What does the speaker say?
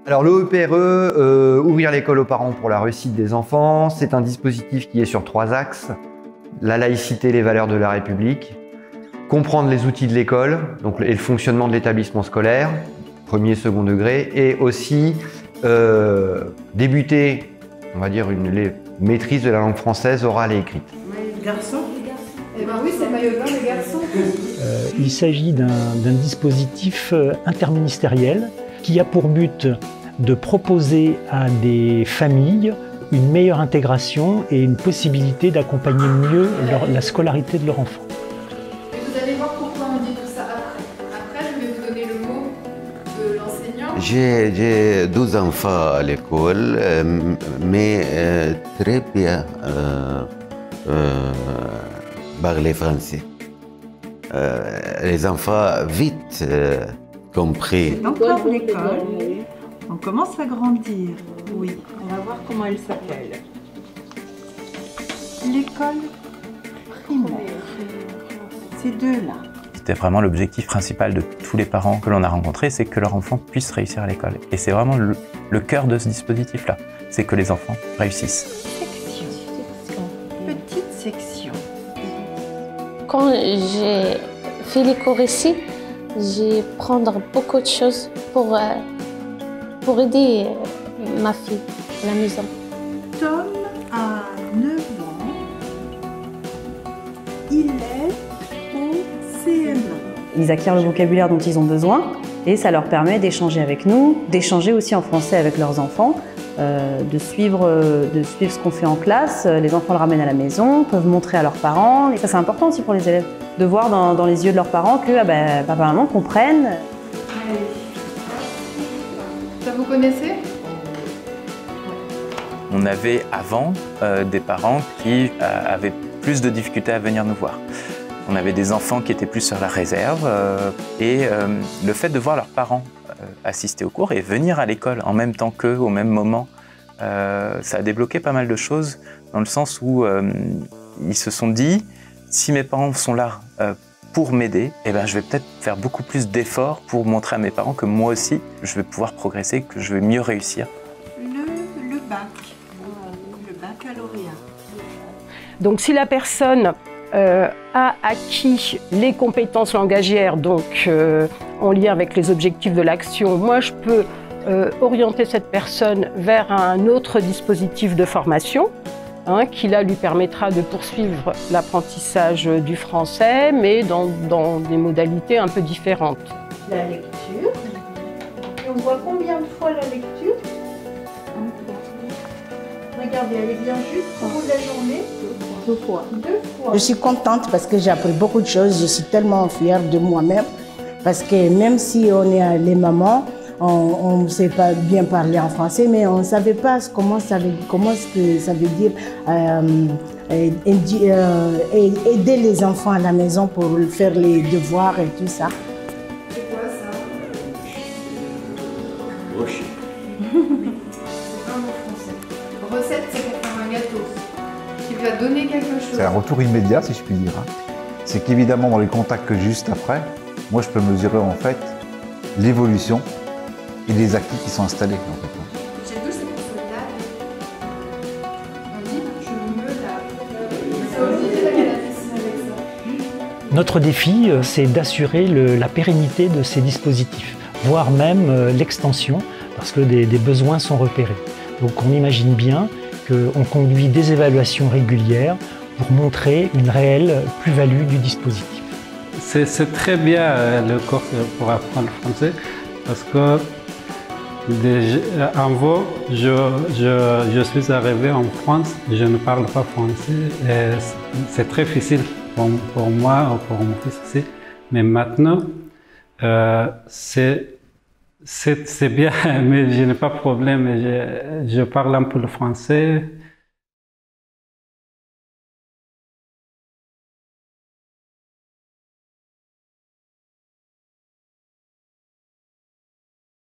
Alors le EPRE, ouvrir l'école aux parents pour la réussite des enfants, c'est un dispositif qui est sur 3 axes. La laïcité, les valeurs de la République, comprendre les outils de l'école et le fonctionnement de l'établissement scolaire, premier, second degré, et aussi débuter, on va dire, une maîtrise de la langue française orale et écrite. Garçon. Eh ben oui, c'est le maillot de bain des garçons. Il s'agit d'un dispositif interministériel qui a pour but de proposer à des familles une meilleure intégration et une possibilité d'accompagner mieux la scolarité de leur enfant. Et vous allez voir pourquoi on dit tout ça après. Après, je vais vous donner le mot de l'enseignant. J'ai 12 enfants à l'école, mais très bien parler français. Les enfants vite compris. Encore l'école. On commence à grandir. Oui, on va voir comment elle s'appelle. L'école primaire. Ces deux-là. C'était vraiment l'objectif principal de tous les parents que l'on a rencontrés, c'est que leur enfant puisse réussir à l'école. Et c'est vraiment le cœur de ce dispositif-là, c'est que les enfants réussissent. Section. Petite section. Quand j'ai fait les cours ici, j'ai prendre beaucoup de choses pour aider ma fille à la maison. Tom a 9 ans. Il est au CM1. Ils acquièrent le vocabulaire dont ils ont besoin et ça leur permet d'échanger avec nous, d'échanger aussi en français avec leurs enfants, de suivre ce qu'on fait en classe. Les enfants le ramènent à la maison, peuvent montrer à leurs parents. Et ça, c'est important aussi pour les élèves, de voir dans les yeux de leurs parents que papa et maman comprennent. Ça vous connaissez? On avait avant des parents qui avaient plus de difficultés à venir nous voir. On avait des enfants qui étaient plus sur la réserve et le fait de voir leurs parents assister aux cours et venir à l'école en même temps qu'eux, au même moment, ça a débloqué pas mal de choses dans le sens où ils se sont dit, si mes parents sont là pour m'aider, eh ben, je vais peut-être faire beaucoup plus d'efforts pour montrer à mes parents que moi aussi, je vais pouvoir progresser, que je vais mieux réussir. Le bac, le baccalauréat. Donc si la personne a acquis les compétences langagières, donc en lien avec les objectifs de l'action, moi je peux orienter cette personne vers un autre dispositif de formation qui là lui permettra de poursuivre l'apprentissage du français, mais dans des modalités un peu différentes. La lecture. Et on voit combien de fois la lecture? Regardez, elle est bien juste au bout de la journée. 2 fois. 2 fois. Je suis contente parce que j'ai appris beaucoup de choses. Je suis tellement fière de moi-même. Parce que même si on est les mamans, on ne sait pas bien parler en français, mais on ne savait pas comment ça veut dire aider les enfants à la maison pour faire les devoirs et tout ça. C'est quoi ça? Rocher. C'est pas un mot français. Recette, c'est pour faire un gâteau. Qui va donner quelque chose. C'est un retour immédiat, si je puis dire. C'est qu'évidemment, dans les contacts que j'ai juste après, moi, je peux mesurer en fait l'évolution et les acquis qui sont installés. En fait. Chez nous, c'est pour se laver. On dit, je me lave. C'est obligé d'aller à la piscine avec ça. Notre défi, c'est d'assurer la pérennité de ces dispositifs, voire même l'extension, parce que des besoins sont repérés. Donc on imagine bien qu'on conduit des évaluations régulières pour montrer une réelle plus-value du dispositif. C'est très bien le cours pour apprendre le français parce que avant, je suis arrivé en France, je ne parle pas français. C'est très difficile pour moi ou pour mon fils aussi. Mais maintenant, c'est bien, mais je n'ai pas de problème. Je parle un peu le français.